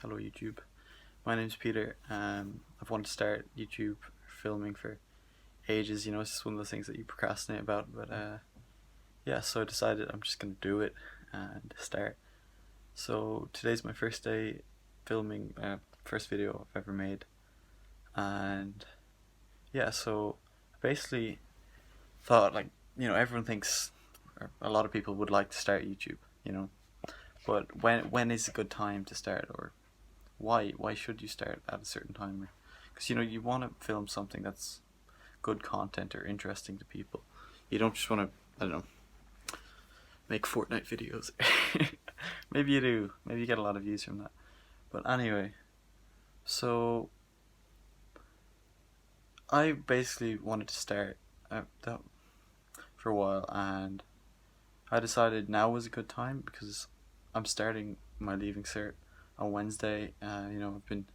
Hello YouTube. My name's Peter. I've wanted to start YouTube filming for ages. It's just one of those things that you procrastinate about. But yeah, so I decided I'm just gonna do it and start. So today's my first day filming, first video I've ever made, and yeah, so I basically thought everyone thinks, or a lot of people would like to start YouTube, but when is a good time to start, or why should you start at a certain time? Because you want to film something that's good content or interesting to people. You don't just want to, I don't know, make Fortnite videos. Maybe you do. Maybe you get a lot of views from that. But anyway, so I basically wanted to start that for a while, and I decided now was a good time because I'm starting my leaving cert on Wednesday. I've been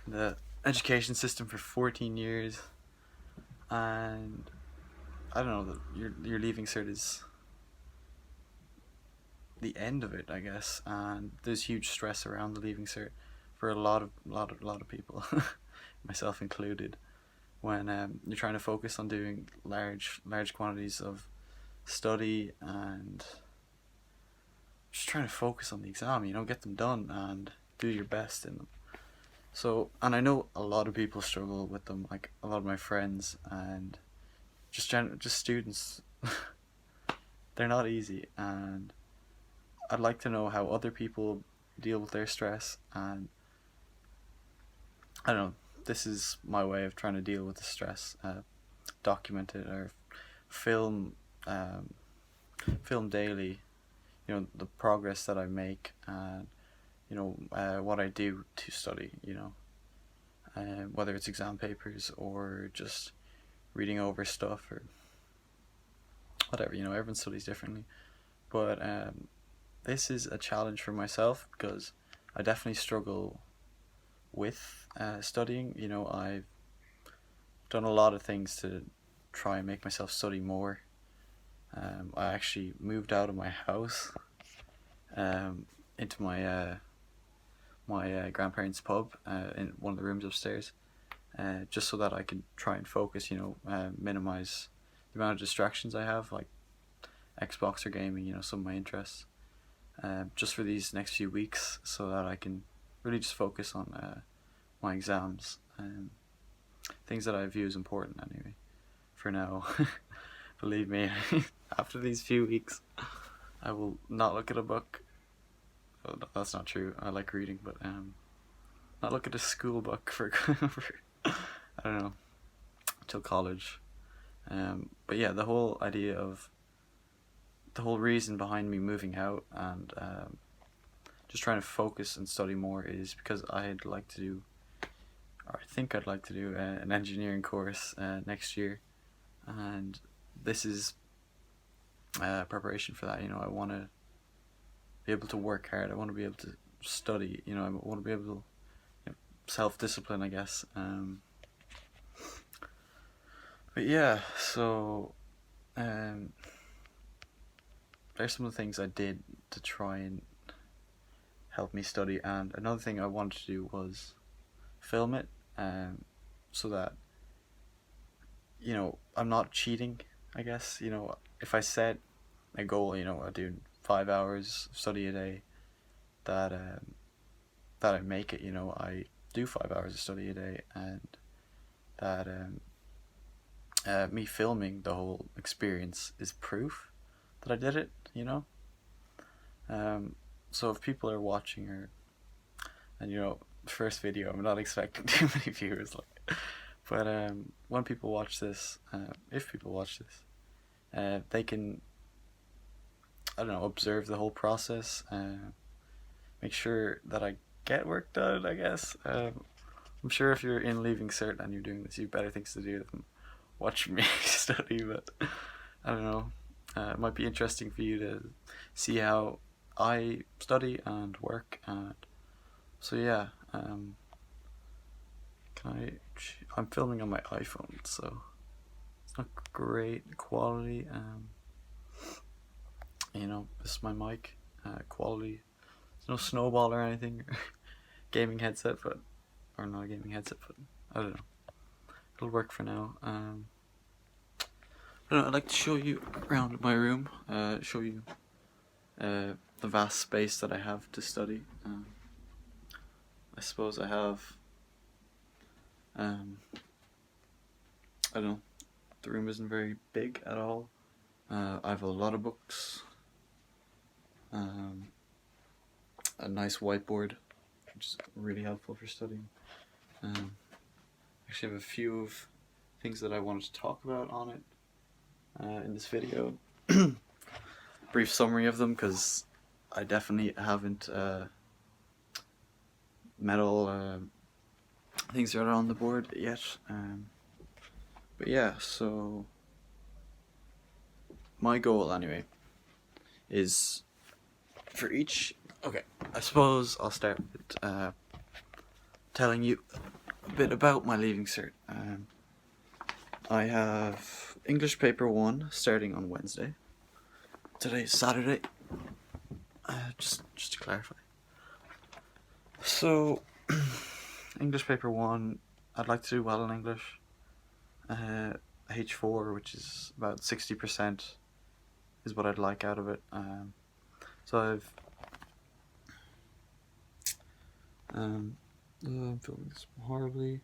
in the education system for 14 years, and I don't know, your leaving cert is the end of it, I guess, and there's huge stress around the leaving cert for a lot of people, myself included. When you're trying to focus on doing large quantities of study and just trying to focus on the exam, get them done and do your best in them. So, and I know a lot of people struggle with them, like a lot of my friends and just students. They're not easy, and I'd like to know how other people deal with their stress, and I don't know. This is my way of trying to deal with the stress. Document it or film, um, film daily. The progress that I make, and what I do to study. Whether it's exam papers or just reading over stuff or whatever. Everyone studies differently, but this is a challenge for myself because I definitely struggle with studying. I've done a lot of things to try and make myself study more. I actually moved out of my house into my grandparents' pub in one of the rooms upstairs, just so that I could try and focus. Minimize the amount of distractions I have, like Xbox or gaming. Some of my interests. Just for these next few weeks, so that I can really just focus on my exams. Things that I view as important anyway. For now, believe me, after these few weeks, I will not look at a book. Well, that's not true. I like reading, but not look at a school book for I don't know, till college. But yeah, the whole reason behind me moving out and just trying to focus and study more is because I'd like to do, or I think I'd like to do an engineering course next year, and this is preparation for that. I want to be able to work hard. I want to be able to study. I want to be able to self-discipline, I guess. But yeah, so um, there's some of the things I did to try and help me study, and another thing I wanted to do was film it, so that I'm not cheating. I guess if I set a goal, I do 5 hours of study a day, that that I make it. I do 5 hours of study a day, and that me filming the whole experience is proof that I did it. So if people are watching, or and first video, I'm not expecting too many viewers, but when people watch this, if people watch this, they can, I don't know, observe the whole process, make sure that I get work done, I guess. I'm sure if you're in leaving cert and you're doing this, you have better things to do than watch me study, but I don't know. It might be interesting for you to see how I study and work, and so yeah. I'm filming on my iPhone, so it's not great quality. This is my mic quality. There's no snowball or anything. gaming headset, but or not a gaming headset, but I don't know. It'll work for now. I don't know, I'd like to show you around my room. Show you the vast space that I have to study. I suppose I have. I don't know. The room isn't very big at all. I have a lot of books. A nice whiteboard, which is really helpful for studying. Actually, I have a few of things that I wanted to talk about on it in this video. Brief summary of them, because I definitely haven't met all things that are on the board yet. But yeah, so my goal anyway is for each. Okay, I suppose I'll start with telling you a bit about my Leaving Cert. I have English Paper 1 starting on Wednesday. Today's Saturday. Just to clarify. So, English Paper 1, I'd like to do well in English. H4, which is about 60%, is what I'd like out of it. So I'm filming this horribly.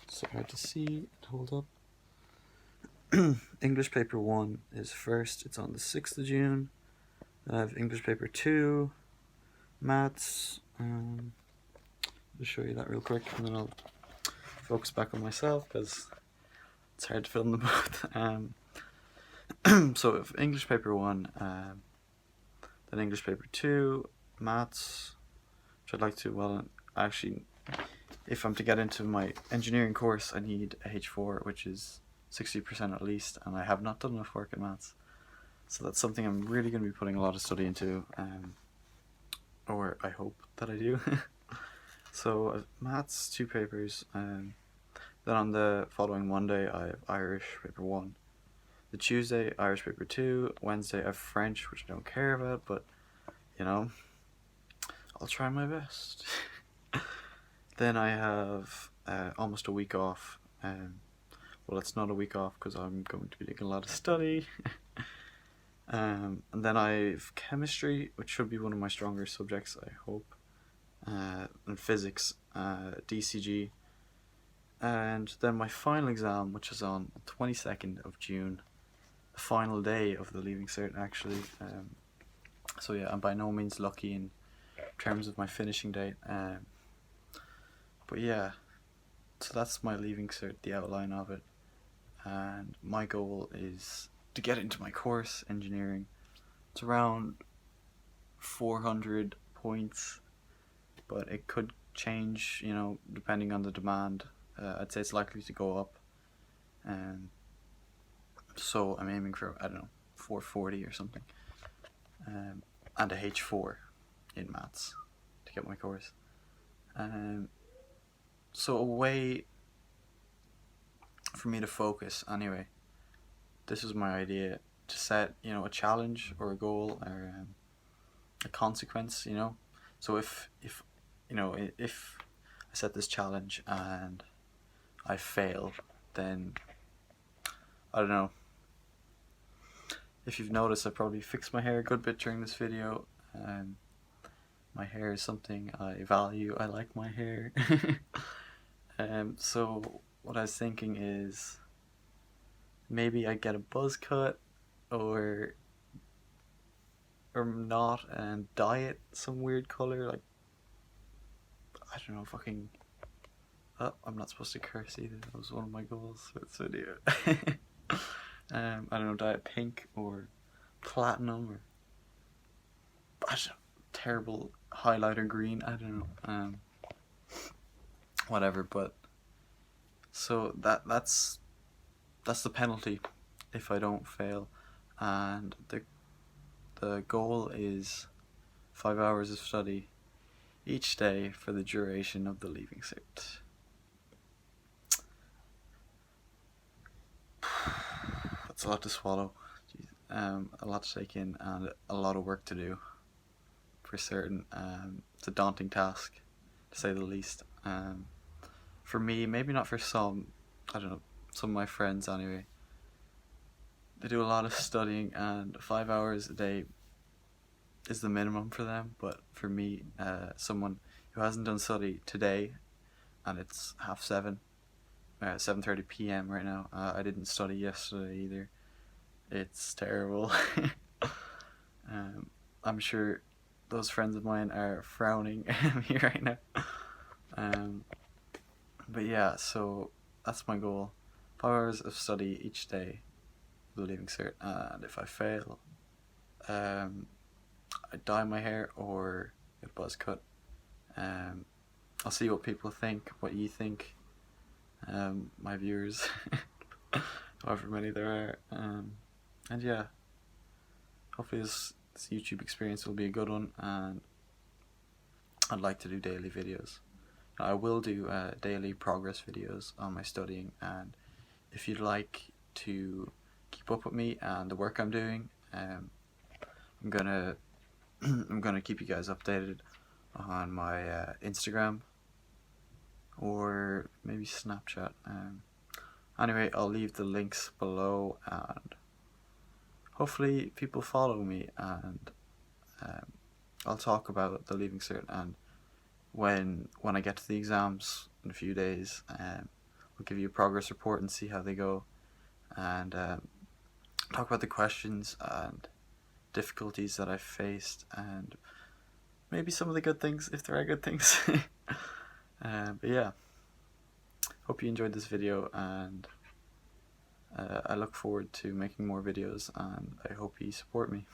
It's so hard to see. Hold up. English Paper 1 is first. It's on the 6th of June. I have English Paper 2, Maths. I'll show you that real quick, and then I'll focus back on myself because it's hard to film them both. So if English Paper 1, then English Paper 2, Maths, which I'd like to, well, actually, if I'm to get into my engineering course, I need a H4, which is 60% at least, and I have not done enough work in Maths. So that's something I'm really going to be putting a lot of study into, or I hope that I do. So Maths, 2 papers, then on the following Monday I have Irish Paper 1. The Tuesday, Irish Paper 2. Wednesday I have French, which I don't care about, but, you know, I'll try my best. Then I have almost a week off. Well, it's not a week off because I'm going to be doing a lot of study. And then I have chemistry, which should be one of my stronger subjects, I hope. And physics, DCG. And then my final exam, which is on the 22nd of June, the final day of the Leaving Cert, actually. So yeah, I'm by no means lucky in terms of my finishing date. But yeah, so that's my Leaving Cert, the outline of it. And my goal is to get into my course, engineering. It's around 400 points, but it could change, you know, depending on the demand. I'd say it's likely to go up. So I'm aiming for, I don't know, 440 or something. And a H4 in Maths to get my course. So a way for me to focus, anyway, this is my idea, to set, you know, a challenge or a goal or a consequence, you know. So if you know, if I set this challenge and I fail, then I don't know. If you've noticed, I probably fixed my hair a good bit during this video. My hair is something I value. I like my hair. So what I was thinking is maybe I get a buzz cut or not, and dye it some weird color, like, I don't know, fucking, oh, I'm not supposed to curse either. That was one of my goals for this video. I don't know, dye it pink or platinum or, I don't know, terrible highlighter green, I don't know, whatever. But so that's the penalty if I don't fail, and the goal is 5 hours of study each day for the duration of the Leaving Cert. That's a lot to swallow. Jeez. A lot to take in and a lot of work to do, for certain. It's a daunting task. to say the least. For me, maybe not for some, I don't know, some of my friends anyway. They do a lot of studying, and 5 hours a day is the minimum for them. But for me, someone who hasn't done study today, and it's 7:30, 7:30 p.m. right now. I didn't study yesterday either. It's terrible. I'm sure those friends of mine are frowning at me right now. But yeah, so that's my goal. 5 hours of study each day, the Leaving Cert, and if I fail, I dye my hair or get a buzz cut. I'll see what people think, what you think, my viewers, however many there are, and yeah, hopefully this YouTube experience will be a good one, and I'd like to do daily videos. I will do daily progress videos on my studying, and if you'd like to keep up with me and the work I'm doing, I'm gonna I'm gonna keep you guys updated on my Instagram or maybe Snapchat. Anyway, I'll leave the links below, and hopefully people follow me, and I'll talk about the Leaving Cert, and when I get to the exams in a few days, I'll give you a progress report and see how they go, and talk about the questions and difficulties that I've faced, and maybe some of the good things, if there are good things. But yeah, hope you enjoyed this video, and I look forward to making more videos, and I hope you support me.